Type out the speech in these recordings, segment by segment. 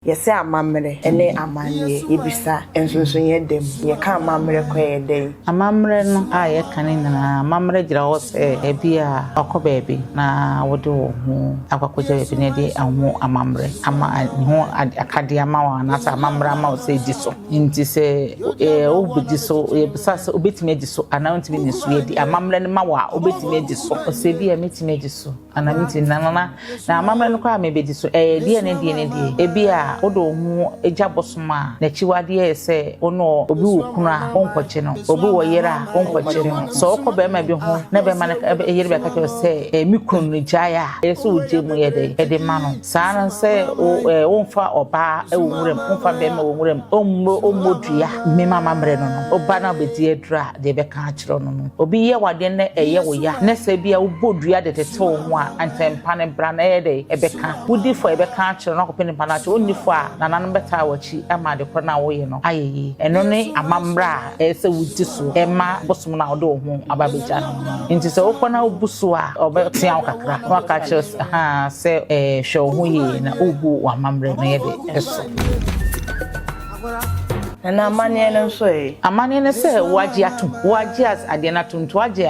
Yɛsɛ amammerɛ ɛne amanneɛ yɛbisa nsonso yɛdam yɛka amammerɛ kɔ yɛdɛn amammerɛ no a yɛka ne nyinaa amammerɛ gyina hɔ sɛ ebi a ɔkɔ baabi na wode wo ho akɔkɔgya baabi na de aho amammerɛ ama ne ho akade ama wo anaasɛ amammerɛ ama wo sɛ di so nti sɛ wobɛdi so yɛbisa sɛ wobɛtumi adi so anaa wontumi ni so yɛdi amammerɛ no ma wo a wobɛtumi adi so ɔsɛ bi a mɛtumi adi so anaa mɛtumi na amammerɛ no kɔ a mɛbɛdi so deɛ ne ebi a odo hu eja bosoma na chiwade ye se ono obi wokunu a onkwoche no obi wo yere a onkwoche no so okọ ma bi ho na be ma na yere be ka se mi kunu ni jaya e so uje mu ye de ma no saa no se wonfa oba e wo nwurem wonfa be ma wo nwurem ommodua mi mama mre no oba na obedi adura de be ka akiro no obi ye wade na eye wo ya na se bia wo bodua de tete wo ho a antempa ne bra na ye de e be ka wudi fo e be ka akiro no kopeni pa na akiro onni fo a na nanan beta wachi ama de kro na wo ye no ayeyi eno ne amamra se wudi so e ma bosom na odo ho ababeja no nti se wokọ na obuso a obetia wo kakra wa ka che se hwe ho ye na obu wa amamra no ye de eso na amane no so amane ne se waji atum waji as ade na tum to waji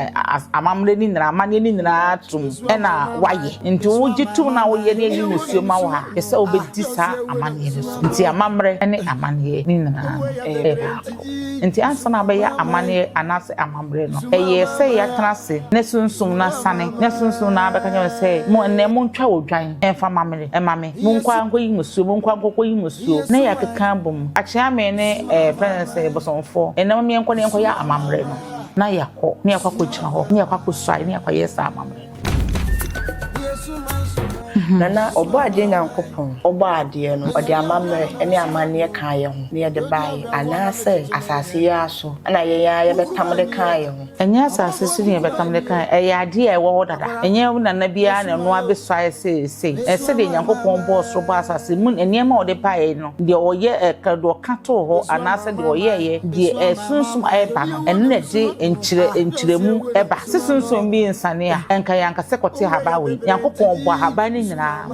amamre ni nra amane ni nra atum e na waye nti woji tum na wo ye ne yi musuo ma wo ha e se obedi sa amane ne so nti amamre ne amane ni nra e ba ko nti ansa na ba ya amane anase amamre no e ye se ya trase ne sunsum na sane ne sunsum na ba ka nyo se mo ne mo ntwa wodwan emfa mamre e mame mo nkwa nko yi musuo mo nkwa nko yi musuo na ya keka bom achia me ne friends bosonfo enam me enko ne enko ya amamre no na yakọ ne yakọ chira ho ne yakọ swai ne yakọ yesa amamre nana obo ade nyankopon obo ade no ode amamre ene amane ka ye ho ne de bai anase asase ya so na ye ya betam de ka ye ho enya asase siri ye betam de ka e ya ade e wo dada enya nana bia na no abeswae se de nyankopon bo so bo asase mun ene ma ode bai no de oye ka do kato ho anase de oye de sunsum eba no ene de enchiremu eba sunsum bi insane a enka yanka sekote haba we nyankopon bo haba ni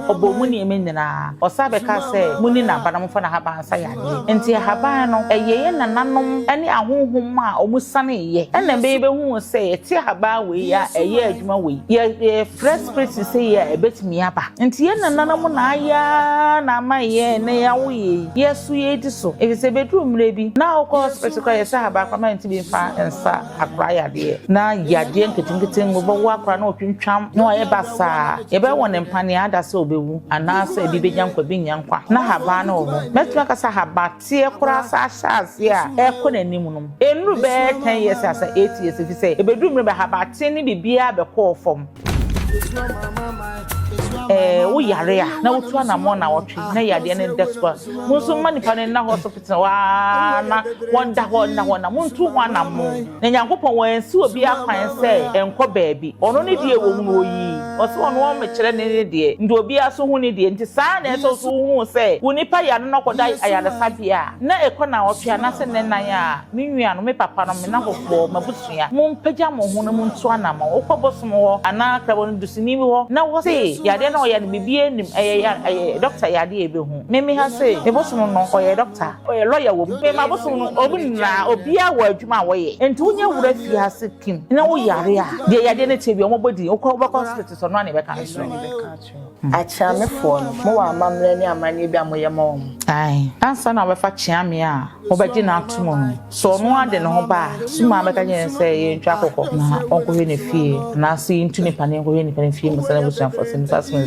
obo muni emenina osabe ka se muni na bana mo fa na haba ansa yade enti haba no eyeye nananom ene ahonhom a omusane ye ene be hu se eti haba we ya eye adwuma we ye fresh spirit se ye ebetimi aba enti ye nananom na aya na amaye ne ya wo ye yesu ye di so e se bedru mre bi na okọ spirit ko ye se haba kwa ma enti bi fa ensa akra yade na yade nketenkete ngobo wo akra na otwintwam na ye basa ye be won empane ada se obewu anase bi benyankwa bi nyankwa na haba na obo metwa kasa haba tie kura sa ashase a ekọ nanim no enru be 10 years asa 8 years fi say ebedu mre be haba tie ni bibia be kọ fom wo yare a na wotu anamo na wotwe na yade ne despa munso manipa ne na hospital wa na wonda ho na muntu ho anamo na nyankopon wansi obi akwan se enko baabi ono ne die wo mu oyi oso ono wo mekere ne die ndi obi aso hu ne die nti saa na eso so hu se wonipa ya no koda ayade sabia na ekona wotwe na se ne nan a me nwia no me papa no me na hofo mabusua mo mpagya mo ho no muntu anamo okobosom ho ana krabo no dusini ho na wo se yade na oya ne bibie nim doctor yade ebe hu me ha se me bosom no oya doctor oya lawyer wo me ma bosom no obi na obi a wo adwuma wo ye enti wonya wura fi ha se kim na wo yare a de yade ne tebi o mobodi okọ hospital so no na be kan so achiamefo no mo wa amamre ne amane bi amoye ma wo ai ansa na obefa chiame a obeji na atomo no so no ade ne ho ba suma be kan yen se ye ntwa kokọ na onko hwe ne fie na se ntuni pane ko hwe ne pane fie musana busuan for se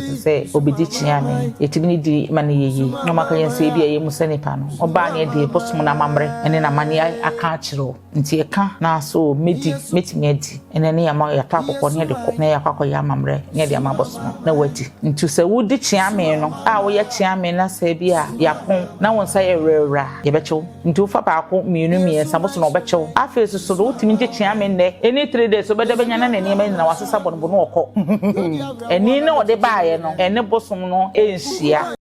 se obedi chiame etibini di mane yeyi no maka yen se bia ye musane pa no oba ne de posum na amamre ene na mane aka akiro nti eka na so metimi adi ene ne yama ya ta kokọ ne de ko na ya kwakọ ya amamre ne de amabosum na wadi nti se wudi chiame no a wo ya chiame na se bia ya pon na wonsa ye rewra ye bechew nti ufa ba ko mienu saboso na obechew afesu so do utimi nche chiame ne eni 3 days obede benya na ne ne na wasesa bonbo no okọ eni ne ode baaye no ene bosom no enhia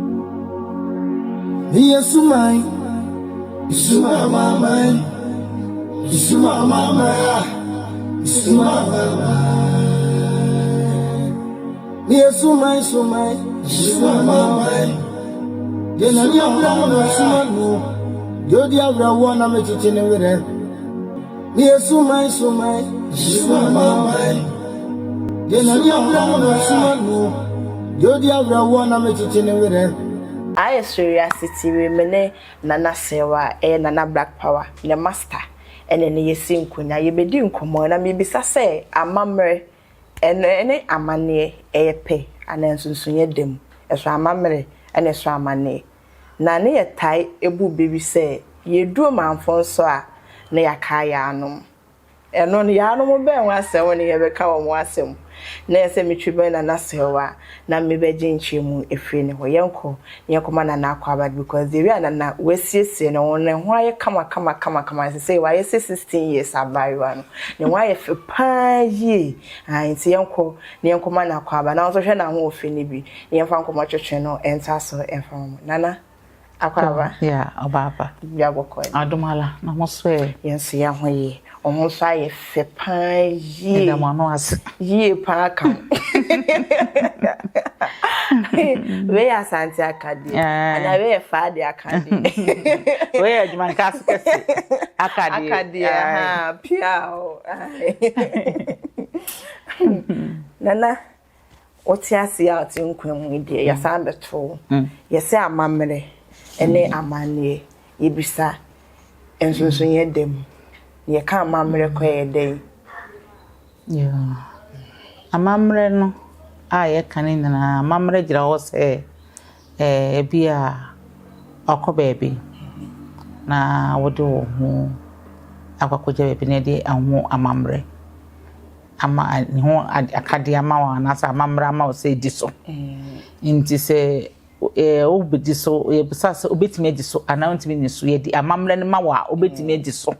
Yesu mai mama Yesu mai Yenani ambrano sumanu. Jodi abra wana mechichine wire. Ni sumai. Yenani ambrano sumanu. Jodi abra wana mechichine wire. I curiosity remene Nana Sewa Nana Black Power the master and then ye sing kunya ye be din komo na me bisa say amamre ene amane epe anensunsunye dem eso amamre ene so amane na ne ye tai ebu bebi say ye duro manfo so a na yakaya anom eno ne ya anom be nwa asem ne ye be ka wo asem na ese mitwibe na nasewa na mebeje nchiemu efre ne ho yenko yenkoma na akwaba because the way na wasiesie no ne ho aye kama say why 16 years abayiwa no ne ho aye fe pa yi nti yenko ne yenkoma na akwaba na so hwe na ho ofe ne bi yemfa nkoma twetwe no enta so emfa mo nana akwaba obaba ya bokoi adomala na mo so yenso ya ho yi omo so aye fe pa yi da mo no ase ye pa kan we asante akade ana we fa de akade we adman kaskese akade piao nana otiasi ya tinkwemu ide ya sambe to yese amamre ene amane yebisa ensonso yedem ye ka amamre koyede amamre no aye kanin na amamre gira ho se bia okobebi na wodo ho akwakoje bebi ne de aho amamre ama ni ho akade ama wa na sa amamre ama o se di so nti se obedi so ye bisa se obetime edi so anawntime ni so ye di amamre ne ma wa obetime edi so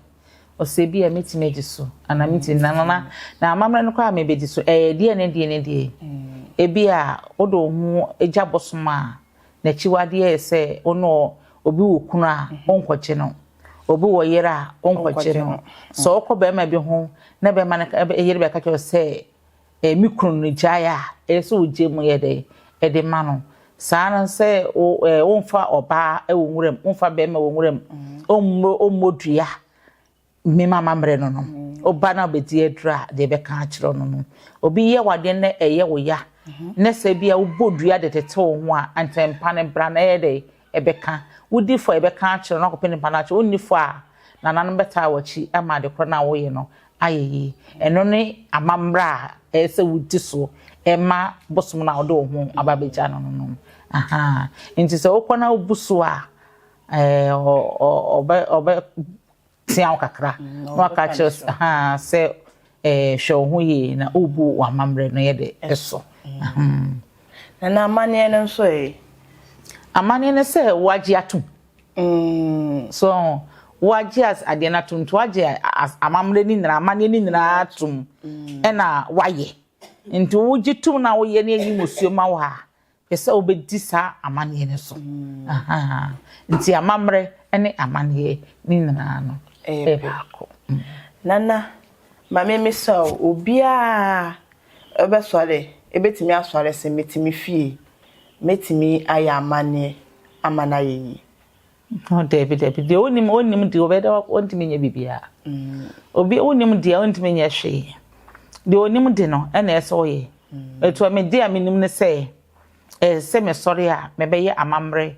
o se bia metime edi so anamiti na amamre no kwa mebedi so die ne ebia odo hu eja bosoma na chiwade ese ono obi wokunu a onkwoche no obi wo yere a onkwoche no so okobe ma bi ho na be ma na yere be ka cho se mikunu ni jaya ese oje mu yede ede ma no sana se onfa oba e wonwurem onfa be ma wonwurem ommodua me mama mre no oba na obedi edra de be ka akiro no obi ye wade na eye wo ya na se bia ubodua de tete wo ho a antempa ne bra na ede ebeka wudi fo ebeka akiro na kopeni pa na akiro onni fo a na nanom beta wachi ama de kro na wo ye no ayeyi eno ne amamra ese wudi so ema bosom na odo ho ababeja no aha nti se okona obuso a oba tian kakra no aka akiro se show hu ye na obu wa mamre no ye de eso na amane no so amane ne se waji atum so waji as ade na tum to waji amamre ni nra amane ni nra atum e na waye nti wuji tum na wo ye ne yi mosuo ma wa pese obedi sa amane ne so nti amamre ene amane ni nra no ebako nana mama mi so obia ebesore ebetimi asore se metimi fie metimi aya amane amana yi no David de onim de obeda ontimi nya bibia obi onim de ontimi nya hwe de onim de no ena ese oye eto me de aminim ne se se me sore a me beye amamre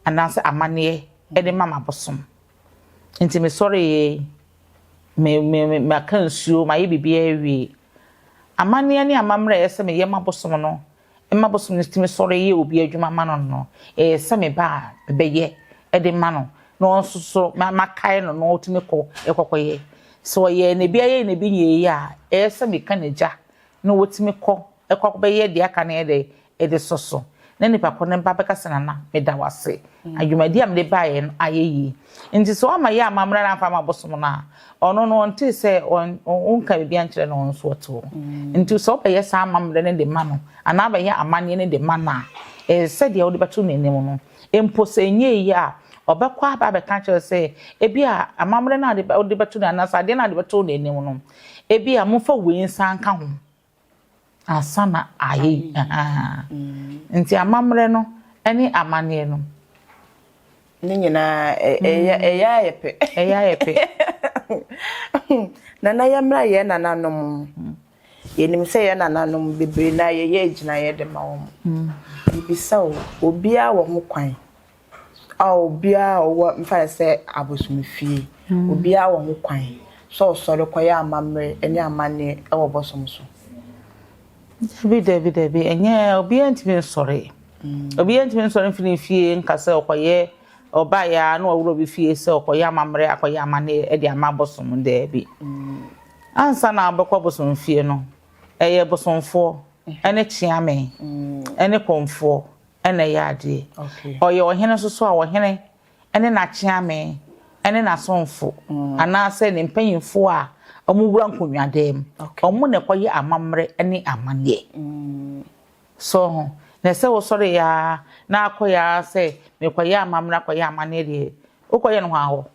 anase amane ede mama bosom nti me sore ye me akansuo ma ye bibia ewie amane ne amamre ese me ye mabosom no mabosom ne stimi sore ye obi adwuma ma no se me ba beye ede ma no no so makai no no otimi ko ekokoye so ye ne bia ye ne bi nye ya ese me kaneja no otimi ko ekokobe de aka na ede soso na nipa ko ne baba kasana na me da wase adwumadi am de bae no ayeyi nti so ama ye amamra na fa mabosom na ono no nti se onka bibia nkire no nso to nti so be ye sa amamra ne de ma no ana ba ye amane ne de ma na se de odi batu ne nim no empo se nye ya obekwa aba be kan kire se ebia amamra na de odi batu na na sa de na de batu ne nim no ebia mofa wensa nka ho asana ayi nti amamre no eni amane no Ni nyina eya yepe. Eya yepe. Nana yamra ye nananom. Yenim se ye nananom bebre na ye agina ye de ma wo. Bibisa obia wo ho kwan. Obia wo mfa se abosumfie. Obia wo ho kwan. So sori koya amamre eni amane e wo bosom so. Debi enye obia ntimi sori. Obia ntimi sori mfini fie nkase okoye oba ya na owuro bi fie se okoye amamre akoye amane e de amabosom debi. Ansa na abekọ bosom fie no eye bosomfo ene chiame ene komfo ene yade oye ohene soso a ohene ene na chiame ene na sonfo ana se ne mpanyimfo a omugura nkonwadem omo ne koye amamre ene amane so na se wo sori ya na akoya se me koye amamre koye amane de okoye no hawo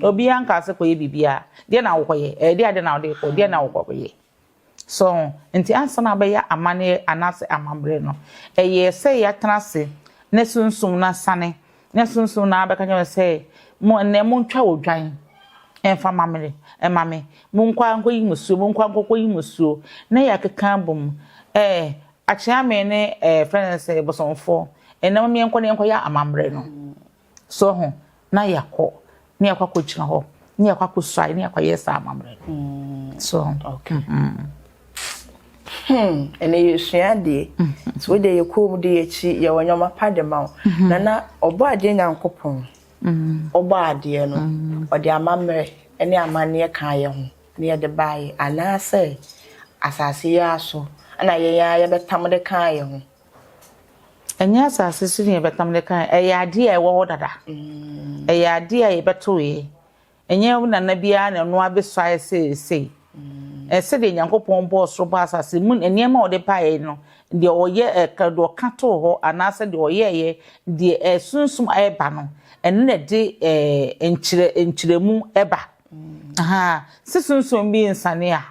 obi anka se koye bibia de na wokoye de na wo ko de na wokoye so nti ansa na be ya amane anase amamre no eye se ya transe ne sunsum na sane ne sunsum na abeka nyo se mo ne mo ntwa odwan enfa mamre mame mo nkwa nkoyi musuo mo nkwa nkoyi musuo na ya keka bom achia me ne friends bosonfo enam me enko ne enko ya amamre no so ho na yakọ ne yakọ chira ho ne yakọ swai ne yakọ yesa amamre so okay ene yesua de so de yekom de yechi ye wonyoma pade ma na obo ade nyankopon obo ade no ode amamre ene amane ka ye ho ne de bae anase asase ya so ana ye betam de ka ye ho enya asase siri ye betam de ka ade e wo dada ade e beto ye enye na na bia na no abesua se ese de nyankopon boss ro ba asase mun enema ode pae no de oye kado kato ho anase de oye ye de sunsum eba no ene na de enchiremu eba aha sunsum bi nsane a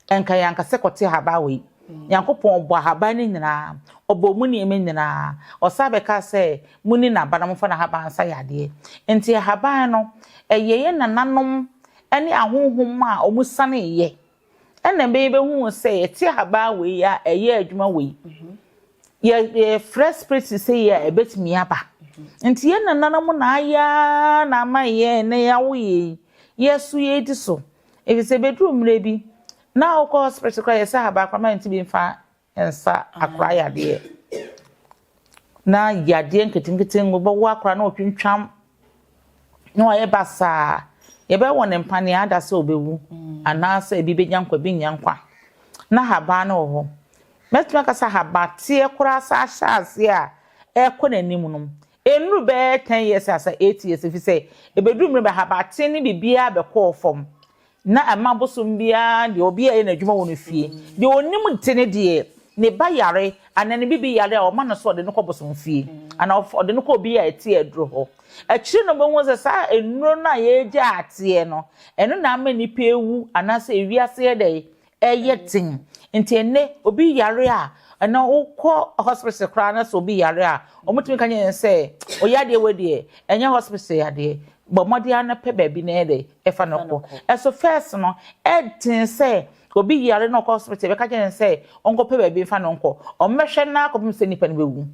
enka yanka sekote haba we nyankopon bo haba ni nyina obo mu ni eme nyina osabe ka se muni na banam fa na haba ansa yade enti haba no eyeye nananom ene ahonhom a omusane ye ena be hu se eti haba we ya eye adwuma we ye fresh spirit say ya ebetimi aba nti ye nananam na aya na amaye ne ya we yesu ye di so if se bedroom rebi na o ko hospital kwa ye se haba kwa ma nti bi mfa ensa akra yade na yade nketinketin ngo bo akra na otwintwam no ye basa ye be won empane ada se obewu anasa ebi be nyankwa bi nyankwa na haba na ho metuma kasa haba tie kura sa ashase a ekona nimunum enru be 10 years asa 8 years fi say ebedum be haba tie ni bibia be call form na amabosum bia de obi a na adwuma wonu fie de onim tene de ne ba yare anane bibi yare a o ma no so de no kobosom fie ana o de no ko obi a etie aduro ho akiri no bo ze sa enuro na ye gya atie no eno na ama nipa ewu anase ewiase ye de eyetin nti ene obi yare a ana ukọ hospital kra na so obi yare a omutumi kanye se oyade we de enye hospital yade bo modi ana pe ba bi na ede efa no ko eso first no edin se obi yare no hospital be kanye se onko pe ba bi fa no nko omehwe na akopum se nipa no bewu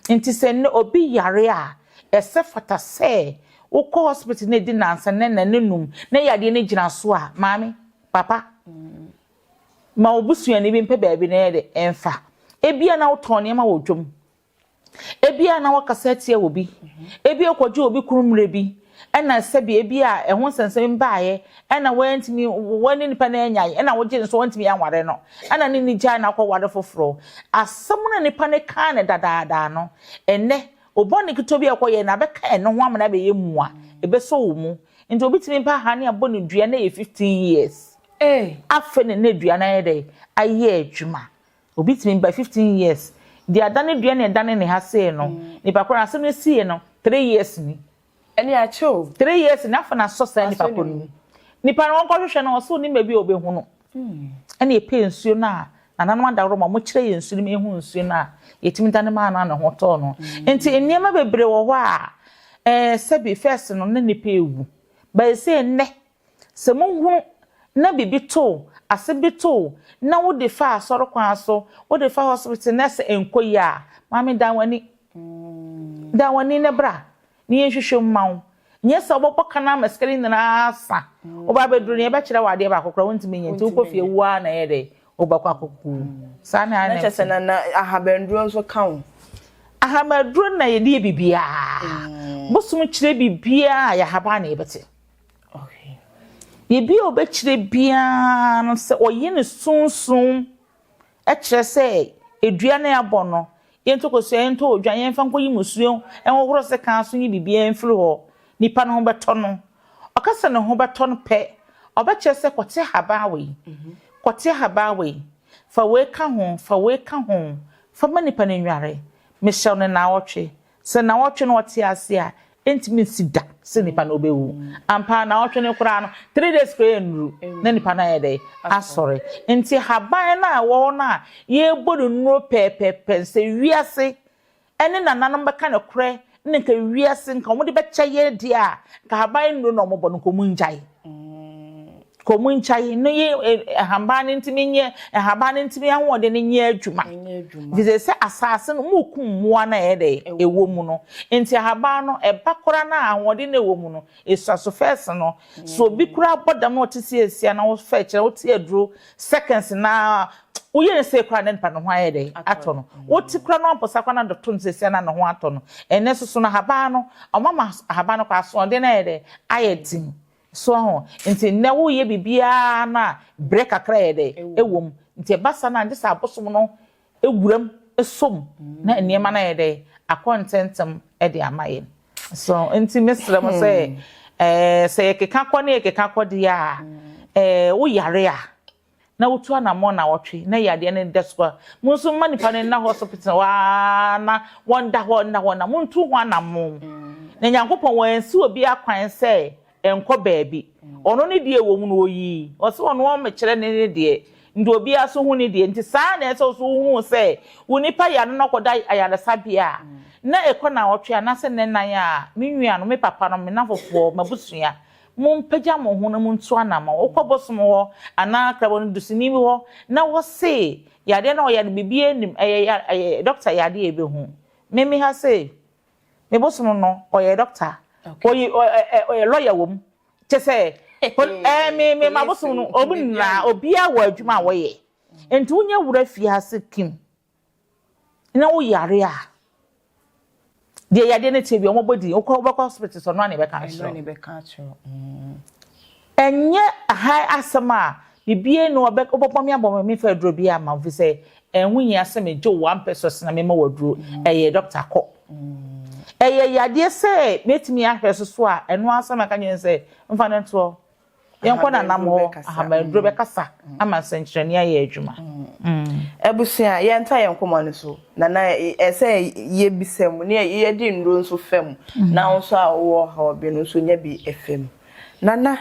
nti se ne obi yare a ese fata se ukọ hospital na di nansa na nanenum na yade ne gina so a mami papa ma obusua ne bi mpe baabi na yede enfa ebia na wotone ma wodwom ebia na wakasa tie obi ebia kwaje obi kurumre bi ena sebi ebia ehon sensem baaye ena wantimi wani nipa na enyaye ena woje nso wantimi anware no ena ni gya na kwaware foforo asam na nipa ne kan ne dadaada no enne obone kitobi akoye na beka eno ho amana be yemu a ebeso wo mu nti obi timi pa ha ne abone dua na 15 years afene ne dua na yede aye adwuma obi timi ba 15 years di adane dua na edane ne ha se no nipa kora asem ne sie no 3 years ni eni a cho 3 years na fa na so sa nipa kora nipa no wonko hwehwe no so ni mabi obehu no eni epe nsuo na nananum adawro ma mo kire ye nsuo ni mehu nsuo na yetimi dane ma na ho to no enti eniema bebre wo ho a sebi first no na nipa ewu ba se ne se monhu na bibi to ase bi to na wo de fa asoro kwa so wo de fa hospital na se enkoyi a mami dawani ne bra ni ehwehwe mmawo nye se obokọ kana maskari na asa oba beduru ne be kire wade ba kokoro wontimi nye nti wo kofie wu a na ye de obakọ akoku sa na na chese na ahabenduro nso kawo ahamaduro na ye die bibia bosum kire bibia ya haba na ebete okay ye bi obekire bia no se oye ne sunsun e kire se edua na yabo no yento koso yento odwa yemfa nkoyi musuo enworo se kan so yi bibia emfiri ho nipa no beto no okasa ne ho beto no pe obekire se kote haba we fa we ka ho fa manipa ne nware Michelle ne na wotwe se na wotwe no wote ase a entimi sida se nipa no obewu ampa na wotwe ne kura no 3 days kura nuru na nipa na ye dey asore enti haban na wo na ye bodu nuro pepepe se wiase ene nananom beka ne kure ne nka wiase nka mo de becha ye dia ka haban nuru no mo bo no komunjai komunchai no ye hambane ntimi nye habane ntimi ahode ne nye adwuma vize se asase no mukum muwa na ye de ewo mu no enti haba no eba kora na ahode na ewo mu no esuaso first no so bi kura bodam no tisi esia na wo fa kire wo ti aduro seconds na wo ye se kura ne pa no ho aye de ato no wo ti kura no amposa kwa na doto nsesia na no ho ato no ene soso na haba no omama haba no kwa so de na ye de ayetin so ho nti ne wo ye bibia na break akra ye de ewom nti basa na ndisa abosom no ewuram esom na eniema na ye de akontentem e de amaye so nti mesra mo say say yekeka kọ na yekeka kọ dia wo yare a na wotu anamo na wotwe na yade ne desko munso manipa ne na hospital wa na wonda ho na muntu ho anamo na nyankopon wansi obi akwan say enko baabi ono ne die wo mu no oyi o se ono o mekere ne die ndo obi aso hu ne die nti saa na eso so hu se unipa ya no koda ayare sabia na ekona wotwe anase ne nan a menwia no me papa no me nafofo mabusua mumpagya mo hu na muntu anama okobosom ho ana krabo no dusini mi ho na wo se yade na o yade bibie nim doctor yade ebehu memi ha se me bosom no o ye doctor oye lawyer wom che say me mabosom no obunna obia wa adwuma wo ye enti wonya wura fi ase kim na wo yare a de yade ne tebi omobodi okọ hospital so no na be kan so enye high asema bibie no obopom me abom me fa duro bia ma fi say enwunyi asema jo 1% na me ma waduro eye doctor ko yade se metimi ahwe so a eno asama ka nyen se mfa ne to yenko na nam ho ahamandro be kasa ama senkyerene aye adwuma ebusia ye nta yenkomo ne so na ese ye bisem ne ye di ndro nso fam na nso a wo ha obi no so nya bi fm nana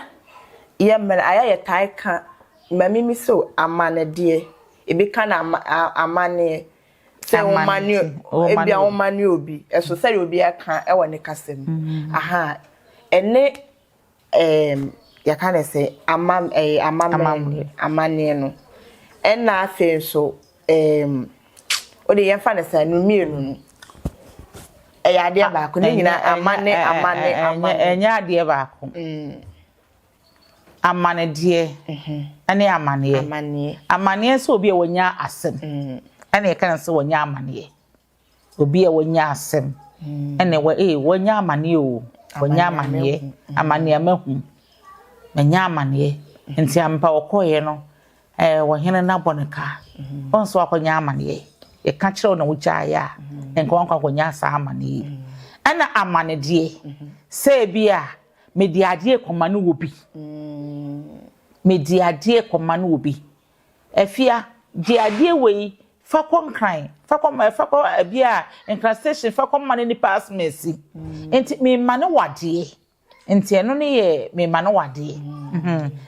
ye mer aya ye tai ka mamimi so amane de ebi ka na amane se o manu ebia o manu obi eso sere obi aka e woni kasem aha ene yakane se amane no ena afen so o de yemfa ne sa no mienu no yade ba ko ne nyina amane enya ade ba ko amane de ane amane so obi e wonya asem ene kan se wonya amane obi e wonya asem ene wonya amane o wonya amane mahu menya amane nti ampa okoye no wo hene na boneka onso akonya amane e ka kire na wucha ya enko akonya sa amane ana amane die se bia mediade komane wobi mediade komane wobi afia diade wei fakon kran fakon bia enkran station fakon mane ni pass mercy enti me mane wade enti eno ne ye me mane wade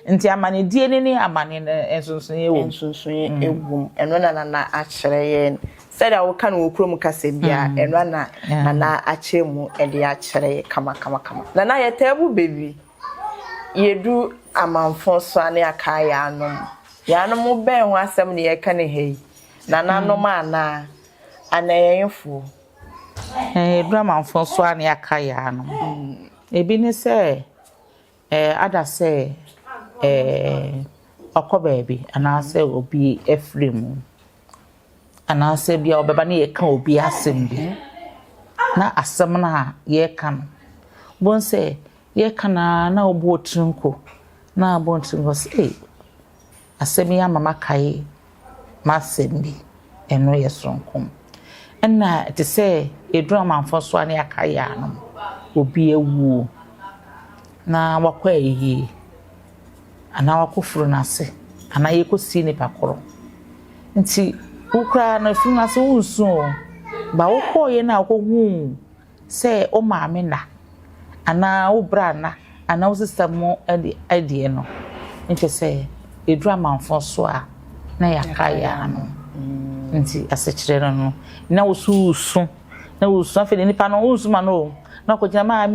enti amane die ne amane ensonson ye wo ensonson ye egum eno na a kyerɛ ye said I will can ukrum kasebia and rana na achemu e de achere kama. Na na ye table baby. Yedu amanfo so ane akaya anom. Ya anom ben ho asem ne ye ka ne hei. Na nanom ana anayefo. Yedu amanfo so ane akaya anom. Ebi ne se ada se okọ baby ana se obi efrem. Ana se bia obeba ne ye ka obi asem bi. Na asem na ye ka no. Bon se ye kana na obo otunko na abo otunko say asemi ya mama kai masembi eno ye sonkom enna te say edru amanfo so ane akaya no obi ewu na wakwa eyi ana wakofuru na se ana ye kosi ni pakoro nti ukra na fi na se unsu ba wokoye na akohu say o maame na ana ubrana ana usisamo ade no nti se edru amanfo so a na yakaya no nti asechire no na usu na usu afi nipa no usu ma no na ko jama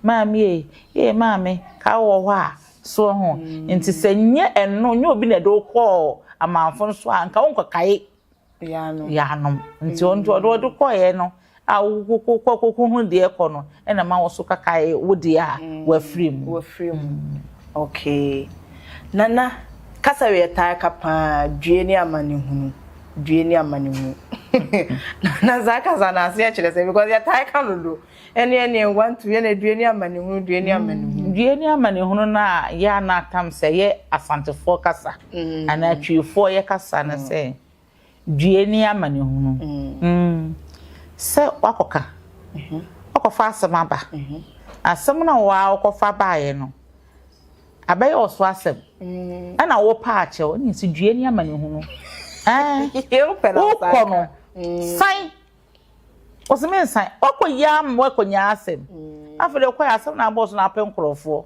maame maame ka wo ho a so ho nti se nye eno nye obi na do ko amanfo so a nka wonko kai ya no nti on do ko ye no ko hu de ekono ena ma wo so kakai wo de a wa free okay nana kasa we ta kapa due ni amane hunu na zaka zana se kire se because ya ta ka lodo ene want to ye na due ni amane hunu na ya na tam se ye asantefo kasa ana twifo ye kasa na se due ni amane hunu se wakoka wakofa asem aba asem na wa wakofa baaye no abaye oso asem ana wo paache oni si due ni amane hunu eu pela kono sai oseme sai okoyam wakonya asem afele koy asem na boss na apen krofo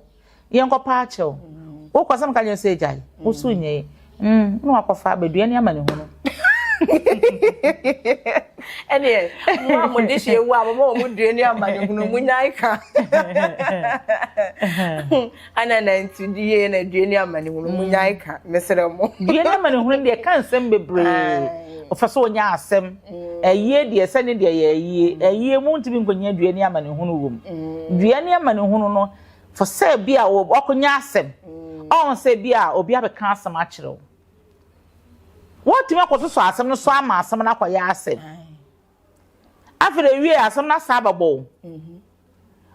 yenko paache wo kwasem ka nyen se jai wo sunye no wakofa ba due ni amane hunu ene mo de hye wu abamo mo due ni amane hunu munyai ka ana na ntudie na due ni amane hunu munyai ka mesere mo due ni amane hunu de kan sem bebre ofaso onya asem eye de se ne de eye mu ntimi nkonya due ni amane hunu wom due ni amane hunu no for say bia okonya asem on say bia obi abeka asem a kire what me akoto so asem no so ama asem na kwaya asem afere wie asem na sababo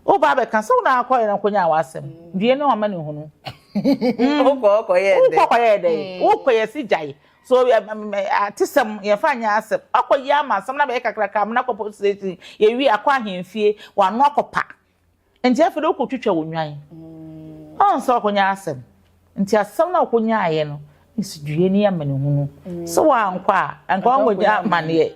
o ba be kan so na akoye na konya awasem die ne o ma ne hunu ukoye de ukoye si jai so atisem ye fanya asem akoye ama asem na be kakra na kopo seti ye wie akwa ahemfie wa no akopa nti afere okotwetwa wonwan on so konya asem nti asem na konya aye no isudue ni amane hunu so wa nkwa ngoja amane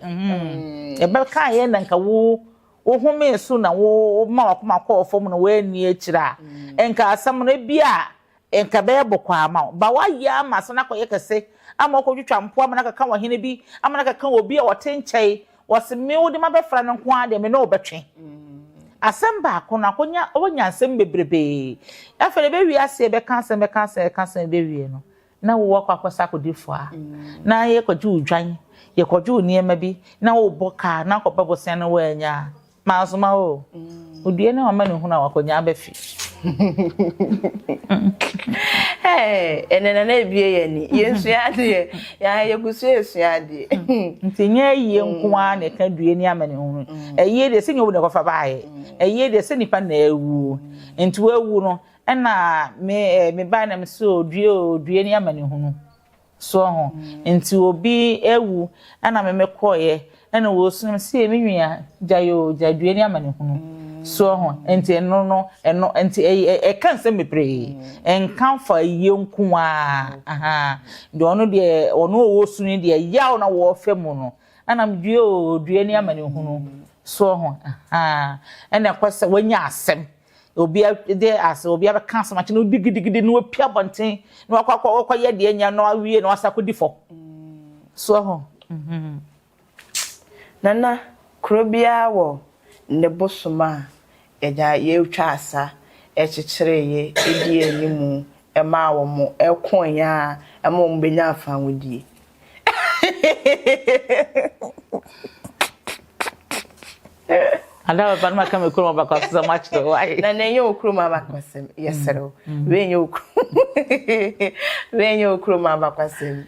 ebe ka ye na nka wo home so na wo ma wakoma ko ofom na we ni akira enka asam no bia enka be bokwa ama ba wa ya ma so na koye kese ama ko twitwa mpo ama na ka wa hene bi ama na ka obi a wotenchei wose me wo de ma be fra no nko ade me na obetwe asem ba ko na konya onya asem bebrebe afere be wi ase be kanse be wi no na wo kwakwasa kodifo na ye kwaji udwan ye kwaji oniema bi na wo boka na kwababo sen na wanya maazuma o odie na mama ne hu na wakonya abafi enena na ebie ye ni yesu ade ya yegusu yesu ade ntinye yiye nkoa na ka due ni amane hu eye de se nyobu ne kofa baaye eye de se nipa na ewu nti ewu no ena me ba na me so due ni amane hu so ho nti obi ewu ana me koye ena wo sunu se emenwia due ni amane hu so ho enti eno enti e kan se mepre enkan fa ye nku aha de ono de ono wo sunu de yaw na wo fem no ana me due ni amane hu so ho aha ena kwese wanya asem obi de as obi aba kan asem achi no digidi no pia bonten no akwa ye de nya no awie no asako difo so ho nana krobia wo ne bosoma eja ye utwa asa echichire ye edi animu ema wo mo ekon ya ema mo benya afa wodi Ada ba ma kam ekuru ba kwa so much to why na nenye okuru ma bakwasem yesero we nye okuru we nye okuru ma bakwasem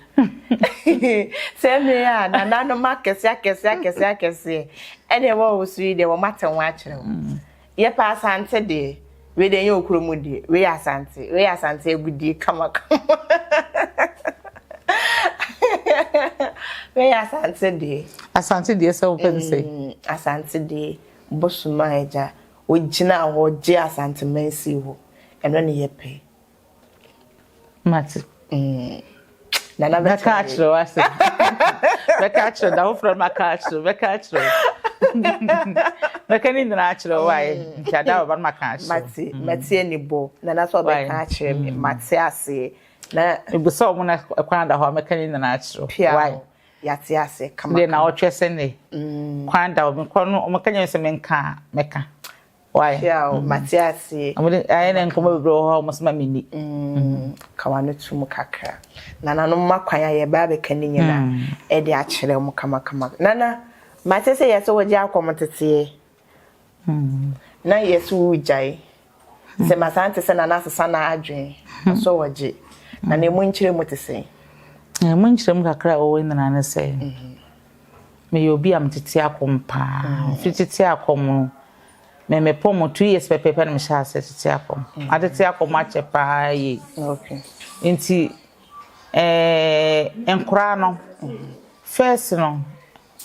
se me ya na nanu ma kese ene wo usui de wo maten wa akire ye pa asante de we de nye okuru mu de we asante egudi kama we asante de so open say asante de bosuma eja ogina ho je asante mansi ho eno ne yepe mati na na beka achiro wase beka achiro da from makachiro beka achiro beka ni na achiro why ntada ba makachiro mati enibo na na so beka achiro me mati ase na ebuso mo na kwanda ho meka ni na achiro why yati ase kama de na otwese ne kwanda o mekonu o mekanya se menka meka why yeah matiasi amule ayene nkomo bebro ho mosema mini kawano tumu kakra nana no makwanya ye ba be kaninye na e de akire mu kama nana matese yeso waje akomotete na yeso ujai se masante se nana sesa na adwen so waje na ne mu nkire mutese mun chirem kakra o nana ne se me yobi am tete akompa fitete akom me pomo 2 years pepe na me sha se tete akom adete akom ache pa yi okay nti enkura no first no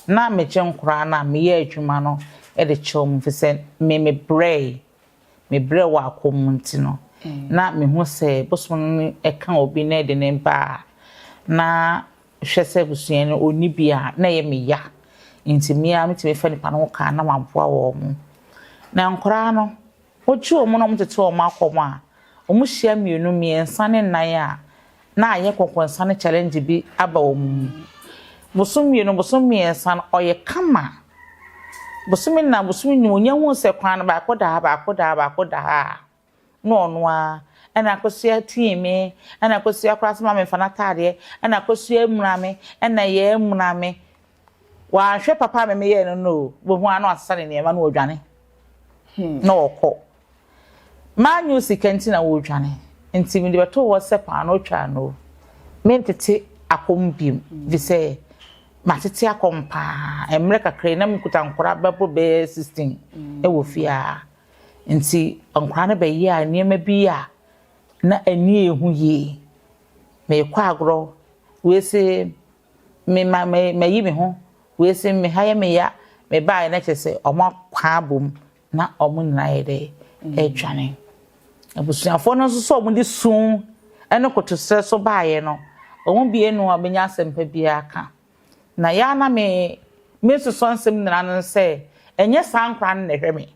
na me che nkura na me ye adwuma no e de chom fise me brey wa akom nti no na me hu se bosom no e kan obi na de ne mpa na hwese busuen no oni bia na ye me ya nti me a metime fa nipa no ka na maboa wo mu na nkora no oju o mu no mtete o ma akom a o mu hia mienu miensa ne nan a na aye kokonsa ne challenge bi aba o mu busum mienu busum miensa no oye kama busum na busum ni onya hu se kwan ba koda no no a ana akosia tiime ana akosia krasma me fana tade ana akosia emrame ana ye emrame wa hwe papa me ye no bo hu ano asane ne ma no odwane no okọ manyu sikanti na wo odwane enti mi de beto wo sepa no twa no mentete akombim di se matete akompa emre kakre na mkuta nkora babo be 16 e wo fia enti nkora na be yi a niema bi a na ani ehu ye me kwa agro we se me yi me ho we se me haye me ya me ba na chese omo kwa bom na omo na yede edwane abusuafo no so omo di sun eno koto so ba ye no omo bi enu abenya sempa bi aka na ya na me so sonsem na no se enye sankwa na hwe me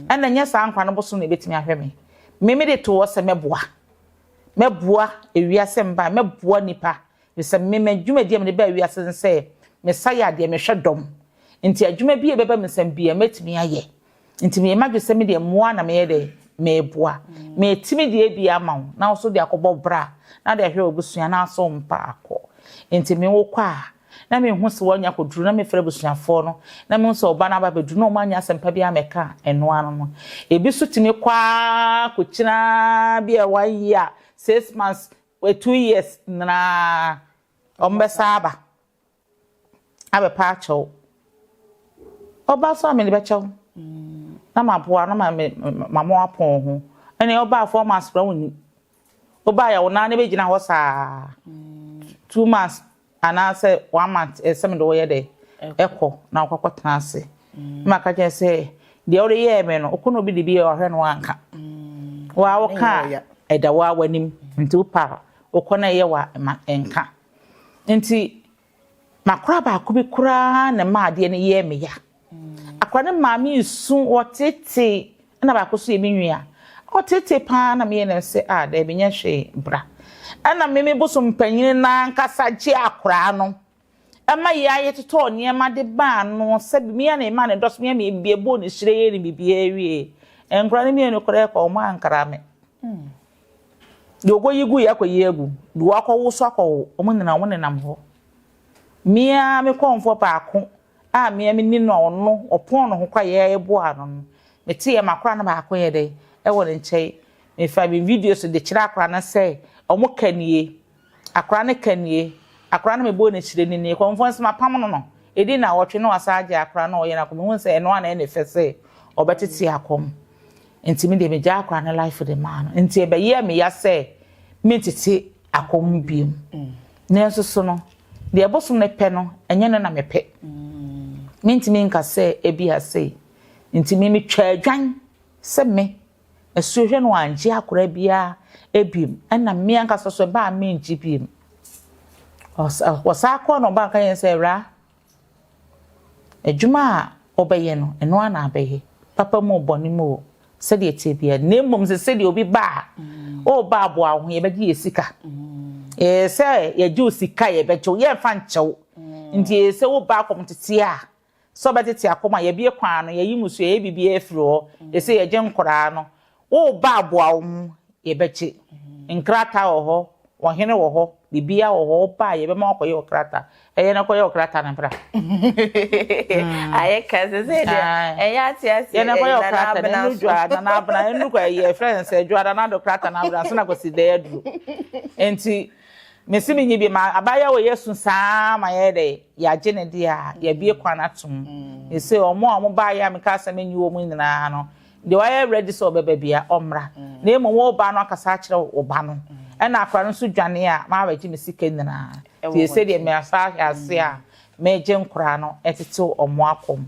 ena enye sankwa no boso na betimi ahwe me de to wo se meboa ewiase mba meboa nipa se me dwumadi me de ba ewiase nse me saya de me hwedom nti adwuma bi e beba me sam bia metimi aye nti me madwese me de moa na me ye de meboa me timi de bia ma na wo so de akobọ bra na de hwe obusua na so mpa akọ nti me wo kwa na me hu se wonya koduru na me fere busuafo no na me so oba na ba beduru na o manya sempa bia meka eno ano no ebi so timi kwa kochina bia 1 year 6 months or 2 years na ombesaba abe pacho oba so me be chew na maboa na mamo apon ho ene oba 4 months fra woni oba ya wona na be gina ho saa 2 months ana say 1 month some do ye de eko na akwakotana ase maka je say de ore ye me no okono bi de bi ohwe no anka wa wo ka eda wa wanim nti upa okona ye wa enka nti makora ba ko bi kura na ma ade ne ye me ya akora ne ma mi su wotete na ba ko so ye menwia otete pa na me ne se a da bi nya hwe bra ana me boso mpanyin na nkasa gye akora no ama ya yetoto niema de ba no se bi ya na ma ne dos me bie bo ne hire ni bibia wie enkura ne me no kore ko ma ankara me dogo yigu ya ko yegu do akwo so akwo o mun na won nam ho mia me konfo paako a mia me ni no no opon no ho kwa ye bo ano me tie makora na baako ye de e wo ne nchei me fa bi videos de kira akora na say o mo kanie akora ne kanie akora na me bo ne hire ni konfo nsema pam no no edi na wotwe no asaje akora na o ye na ko me hu say eno ana e ne fese obetete akom enti me de me ja akora na life de man enti e be ye me ya say me tete akom biem nenso so no de bosom ne pe no enye no na me pe mentimi nka se ebi ase ntimi me twa adwan se me esuhwe no anje akora bia ebim na me anka so ba me nji bim wasa akọ no ba kan yen se ra adwuma obeye no eno ana abeye papa mo boni mo se de tie bia nemom se de obi ba o ba abo aho ye begi esika se ye ju sika ye becho ye fa nchew nti se wo ba kom tete a so betete akoma ye bie kwan no ye yimusu ye bibie efro se ye je nkora no wo ba abo aho ye beche nkrata ho wo hene wo ho bibia wo ho ba ye be ma koye okrata eye na koye okrata na bra aye kaze se de eya ti ase ye na koye okrata na nu jwa na bra enu ko ye friends e jwa na do okrata na bra so na ko si de adru enti mesi mi nyibi ma abaya wo yesu saa ma ye de ya je ne dia ya bie kwana tum ese omo ba ya me ka asem nyi wo mu nyina no de wa ye ready so beba bia omra na emo wo ba no akasa kire wo ba no na akwa no so dwane a ma ba ji me sika nyina ti ese de me asa ase a me je nkura no etete omo akom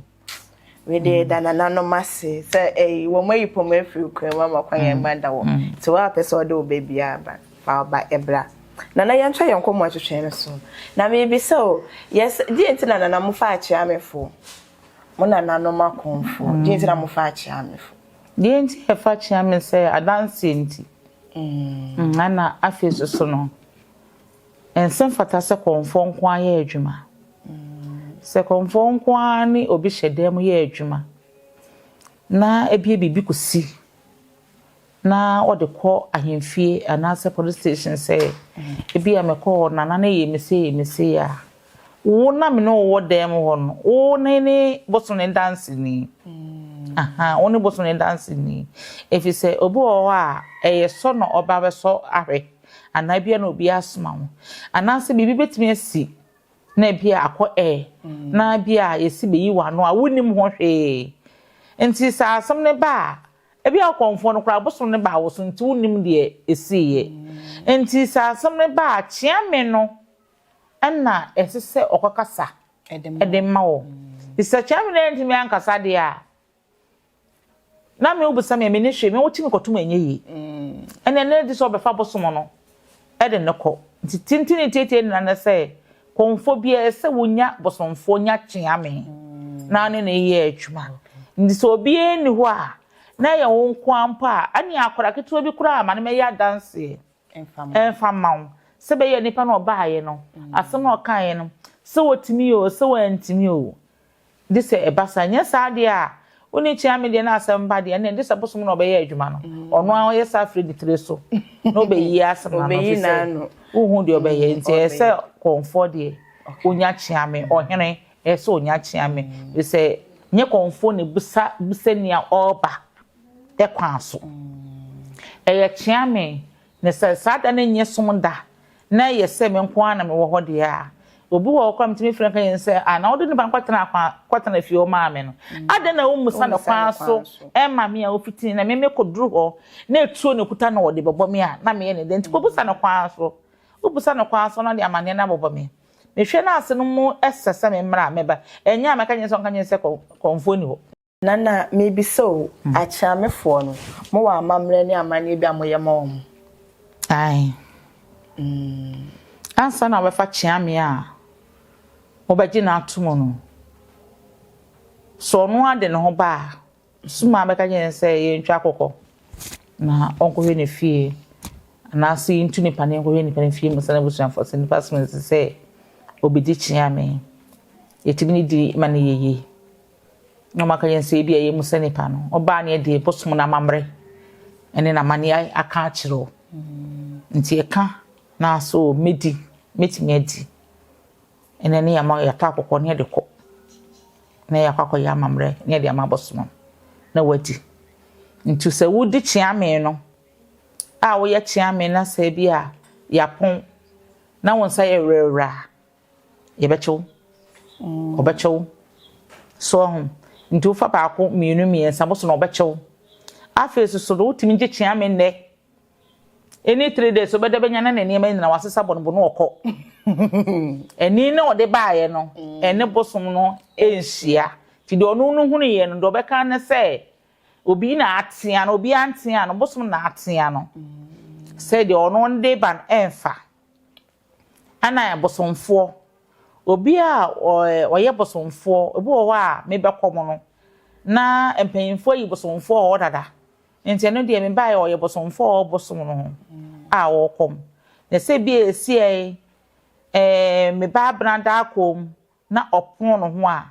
we de danana no mase se wo mayi pom afiri kwan ma kwan ya manda wo ti wa pese o de obabi aba fa ba ebra nana yantwa yankomo atwetwe no so na me bi so yes di enti nana mu fa achi amefo mo nana no makonfo di enti na mu fa achi amefo di enti e fa achi ame se adanse enti ana afeso so no ensem fata se konfo nko aye adwuma se konfo nko ani obi hyedem ye adwuma na ebie bibi kosi na ode ko ahemfie anase police station say ebi ameko nana na ye mese ya wo na me no wo dem ho no wo ne boso ne dance ni wo ne boso ne dance ni efi say obi wo a eye so no oba be so ahwe ana bia na obi asoma wo anase bibi betimi asi na bia akọ na bia yesi be yi wa no a wonim ho hwe enti sa asem ne ba ebi akonfo no kra boso ne ba wo so nti wonim de esiye enti sa asem ne ba chiame no na esese okokasa edemma wo isa chiame ne ntimi ankasa de a na me obusa me ne hwe me wotimi kotum anyeyi ene ne di so befa boso mo no ede ne ko nti tintini tete na se konfo bia ese wonya bosonfo nya chiame na ne ye adwuma ndi so obi eni ho a na ye won kwampa ani akora keto bi kura ma ne me ya dance enfama se be ye nipa no ba ye no asem no kan ye no se wotimi o se wantimi o ndi se ebasa nya sa de a oni chiame de na asem ba de na ndi se bosom no be ye adwuma no ono an ye sa free ditre so no be yi asem na no uhu de obe ye nti se konfo de onya chiame ohene se onya chiame se nye konfo ne busa nia oba de kwanso eye chiame ne se sada ne nye somda na ye se me nko ana me wo hode a obi wo kwa mtimi franka yen se na wode ne ban kwatana fi o ma me no ade na wo musa ne kwanso e ma me a ofiti na me koduru ho na etuo ne kuta na wode bebo me a na me ye ne de nti ko busa ne kwanso obusa ne kwanso na de amane na bebo me mehwe na ase no mu esese me mra meba enya amaka nyen so nka nyen se konfo ni ho nana maybe so achiamefo no mo wa amamre ni amane bi amoye ma wo ai ansa na wefa chiame a obaji na atomo no so no ade ne ho ba suma amaka nyen se ye ntwa kokko na onko hwe ne fie na si ntu ni pane ko hwe ni pane fie mo sana busu afo se ni pasmen se obedi chiame yetimi di mane yeye no maka yense bia ye musa nipa no oba na de bosom na mamre ene na mane aka akiro nti eka na so metimi adi ene ne yama yata akokọ ne de kọ na yakakọ ya mamre ne de ama bosom na wadi nti se wudi chiame no a wo ye chiame na se bia yapon na wonsa ye rera ye becho obecho so nti ufa baako mienu miensa boso na obecho afesu so do timi je chiame ne any 3 days obede benya na nene na wasesa bono no okọ eni na ode baaye no ene bosom no enhia ti de onu no hunu ye no do beka ne se obi na atia no obi antia no bosom na atia no se de onu nde ban enfa ana ya bosomfo obi a oye bosomfo obi wo a me bekomo no na empanyimfo yi bosomfo o dada enti eno de me baaye oye bosomfo o bosom no a wo kom na se bi esi me ba branda akom na opon no ho a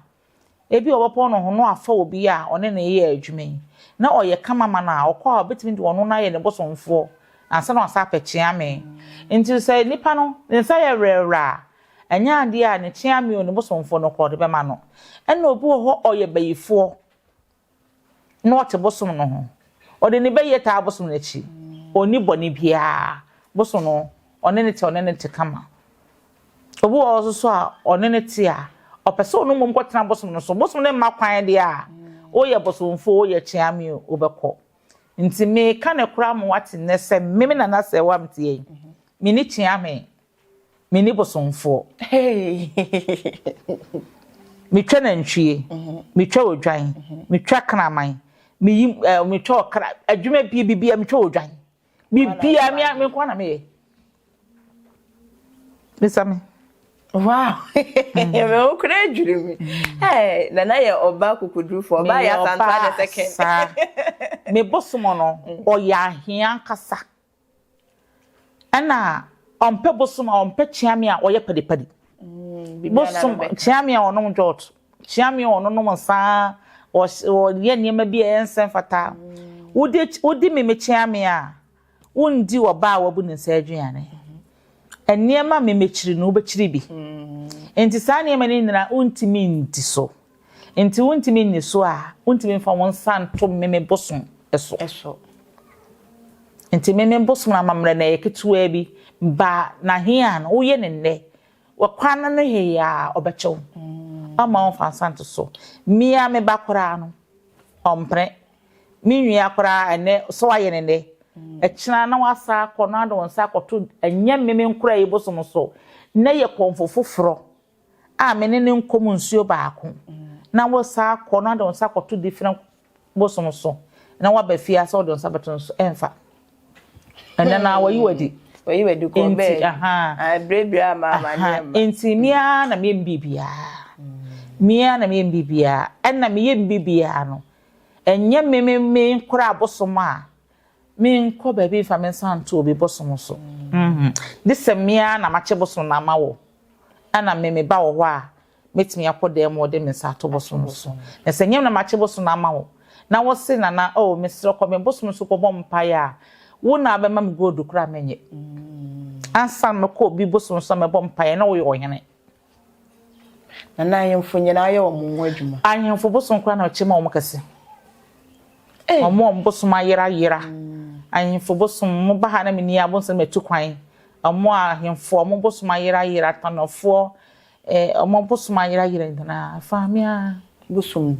ebi obopon no ho no afa obi a one na ye adwuma na oye kamama na okwa obetimi de ono na ye ne bosomfo ansa na asa pechia me nti se nipa no nsa ye rera anya ade a ne chia me ne bosomfo no kọ de be ma no ena obi ho oye bayifo na ote bosom no ho ode ne baye ta bosom na chi oni boni bia bosom no one ne te kama obi wo so a one ne te a opese onu mum kwetena bosom no so bosom ne ma kwan de a oye bosomfo oye chia me obekọ nti me ka ne kura mo wate ne se me na na se wa mtie me ni chia me ni bosomfo me twa na ntwie me twa odwan me twa kraman me twa okra adwuma bibia me twa odwan bibia me kwa na me Misami. Wow. Me okura adwiri mi. Na ye oba kukudu for oba ya santa the second. Me bosomo no oya hia kasa. Ana ompe bosomo ompe chiame a oye padipadi. Bosomo chiame a ono njot. Chiame ono no nsa o ye niema bi ensen fata. Wodi me chiame a wondi oba wabu ne nsa adwiane. Eniema memechiri no obechiri bi enti saa niema ni nyina untimi ndi so enti untimi ni so a untimi fa won santo meme bosom eso enti meme bosom na mamre na yeketua bi ba na hia na uye ne nne wakwana no he ya obechew ama on fa santo so mia me bakora no ompre mi nua akora ene so aye ne ne echina na wasa akọ na do nsa akọto anya meme nkura yi bosom so na ye konfofoforo a mene ne nkom nsuo baako na wasa akọ na do nsa akọto different bosom so na wabafia so do nsa beton so emfa ena na wayi wadi ko be brebia mama nyema enti mia na membibia ena me yembibia no enya meme nkura bosom a min ko baby fa men santo obi bosom so this semia na mache bosom na mawo ana me ba wo a metimi akode mo de men sato bosom so na senyem na mache bosom na mawo na wo se na o mesro ko me bosom so ko bom pa ya wo na be ma me godu kra menye ansa me ko obi bosom so me bom pa ya na wo yo hene na ayemfo nyina aye wo mo adwuma ayemfo bosom kra na chema wo makase omo bosom ayira ahemfo bosom mo ba ha na meni abonso metu kwan omo ahemfo mo bosom ayira tanofo omo bosom ayira ndana famia bosom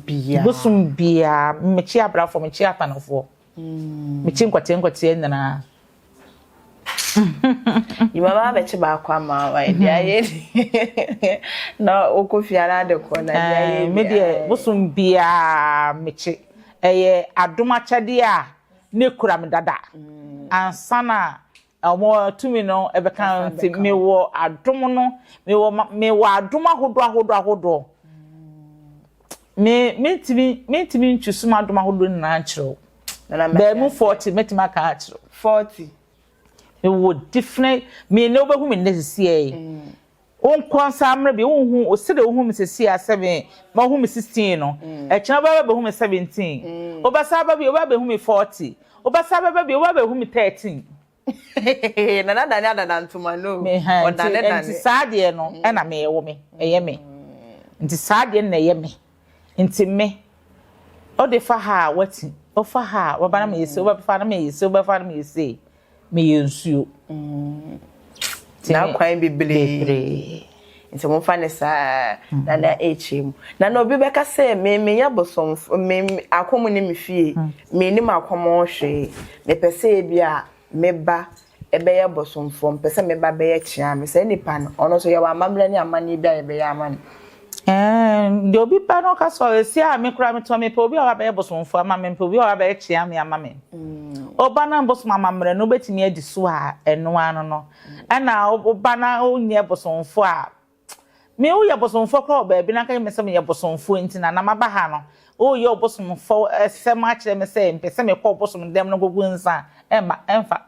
bia mechi abrafo mechi atanofo mechi nkwate ndana Imama bechi ba kwa ma wa dia ye na okofia na de ko na dia ye me de bosom bia mechi adoma chade a ne kura me dada ansana omo tumi no ebeka nti me wo adom no me wo adoma hodo me timi ntwusuma adoma hodo na nchiro ba mu 40 metima ka achiro 40 me wo different me ne obehu me nesisi on konsamre bi wonhu o sede wonhu me sesi a 7 ma wonhu me 16 no e kina ba be hu me 17 obasa ba bi oba be hu me 40 obasa ba bi oba be hu me 13 na dani ntoma no odane dani nti saade no e na me yewo me eye me nti saade na eye me nti me o de fa ha wati o fa ha wa bana me yese o ba fa na me yese o ba fa na me yese me yensuo na kwan bibire nti mo fa ne sa na HM na obi beka say me ya bosom me akomu ne me fie me ni makomo hwe me pese bia meba ebe ya bosomfo mpese meba be ya chia me say nipa no ono so ya wa amamle ne amani bia ebe ya amani de obi pa no ka so esi a me kura me to me pe obi wa be ya bosomfo ama me pe obi wa be ya chia me ama me oba na bosom amamre no betimi adi so a eno ano no ana oba na onye bosomfo a me o ya bosomfo kra oba bi na ka me se me ya bosomfo ntina na maba ha no o ye obosomfo esem a kire me se mpese me ko obosom dem no gogu nsa emfa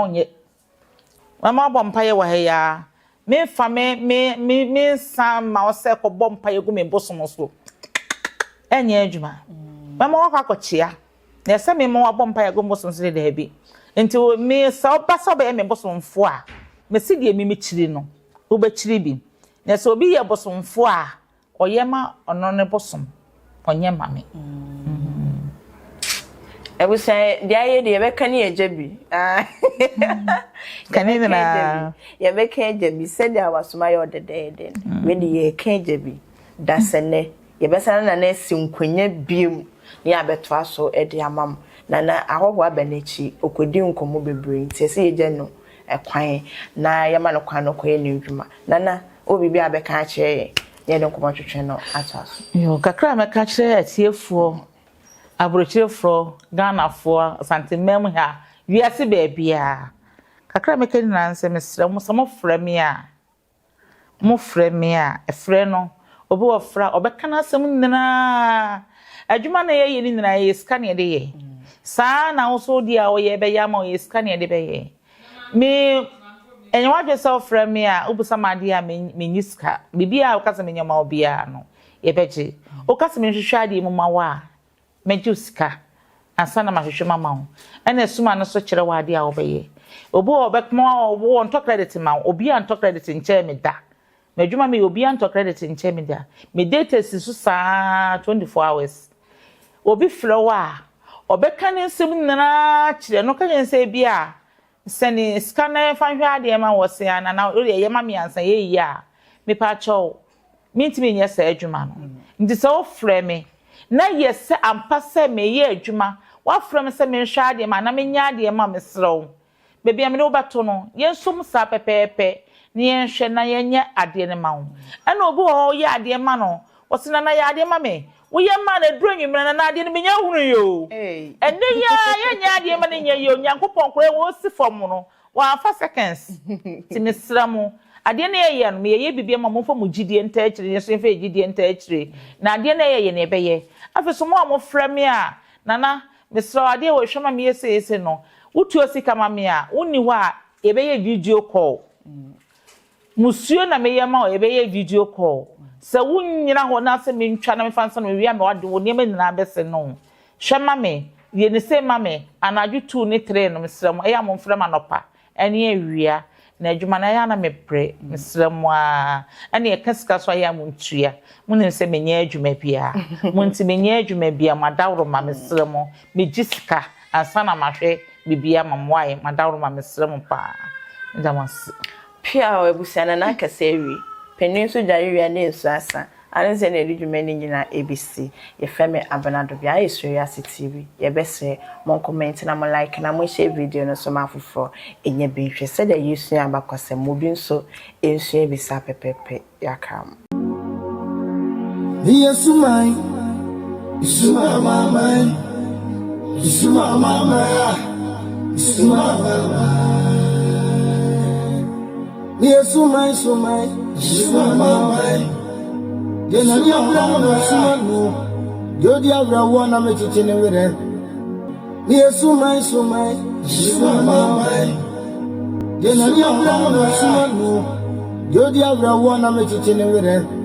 onye mama bompaye wa he ya me fa me san ma o se ko bompaye gu me bosom so enye adwuma mama wa kwakochia na se me mo bompaye gu bosom so de bi nti me sa obasa ba me bosomfo a me si de mi chiri no wo ba chiri bi na se obi ye bosomfo a oyema ono ne bosom onye mame ebu say dia ye de be kan ye jabi kanina na ye be kan jabi se dia wasoma ye odede we de ye kan jabi da sene ye be sana na na sinkonya biem ne abeto aso e de amam na ahoho abenechi okodi nkomo bebre nti se ye gye no ekwan na ye ma no kwan no koye ne ndwuma na obi bi abeka a kire ye de nkomo twetwe no ataso yo kakra me ka kire atiefuo abrochirefro Ghana santimem ha wiase baabia kakra me keni na nse mesre mo so mo frame a efre no obi wo fra obeka na asem nyina adwuma na ye ni nyina ye scan ye de ye saa na wo so dia wo ye be ya ma ye scan ye de be ye me enwa dwe so frame a obusa ma de a me nyiska bibia wo kasa me nyama obi a no ye beje wo kasa me hwehwe ade mu ma wa mejuska asana mahwehwe mama ho ena suma no so kire wade a obeye obo obekmo obo on to credit ma obi an to credit nche me da medwuma me obi an to credit nche me da me data si so saa 24 hours obi flowa obeka ne nsem nna kire no ka nse bia sani scanner fanhwe ade ma wo se ana na o ye ma me ansa ye yi a me pa cho mintimi nya sa adwuma no ndi so frame na yese ampase me ye adwuma wa from se me hwa ade ma na me nya ade ma me srew bebi amene obato no yensum sa pepepe ne yenhwe na yenye ade ne ma wo ena obi wo ye ade ma no wosina na ye ade ma me wo ye ma na dronwimre na ade ne me nya hunu yo ene ye nya ade ma ne nya yo nyankopon kore wo si fom no wa fa seconds ti me sramu ade na ye no me ye bibia ma mo fa mu gidie nta akire yeso fa gidie nta akire na ade na ye ne be ye afeso mo frame a nana mesro ade wo hwema me yese no wutu osika ma me a woni ho a ebe ye video call musuo na me ye ma ebe ye video call se wunyira ho na se me ntwa na me fansa no me wi me wade wo ne me na bese no hwema me ye ne se ma me anaju 2 ne 3 no mesro mo ya mo frama nopa ene awia na adwuma na ya na mepre mesrem a ane e kasika so ya muntua munim se menye adwuma bia munti menye adwuma bia madawro ma mesrem me gisika ansana mahwe bibia mamwae madawro ma mesrem pa ndamas pia ebusiana na kasewi penin so jari na esu asa anse na edwuma ni nyina ABC ye feme abanado bia yesu TV ye bese mon comment na mo like na mo share video no so mafofo enye benhwe se da yesu abakose mo bi nso ensu ebisa pepepe yakam yesu mai yesu mama yesu mama yesu mama yesu mai so mai yesu mama Yena ni abra no sumanu Jodi abra wona me chichine were Yesu mai Yesu mama Yena ni abra no sumanu Jodi Avra one, I'm a chicken with it.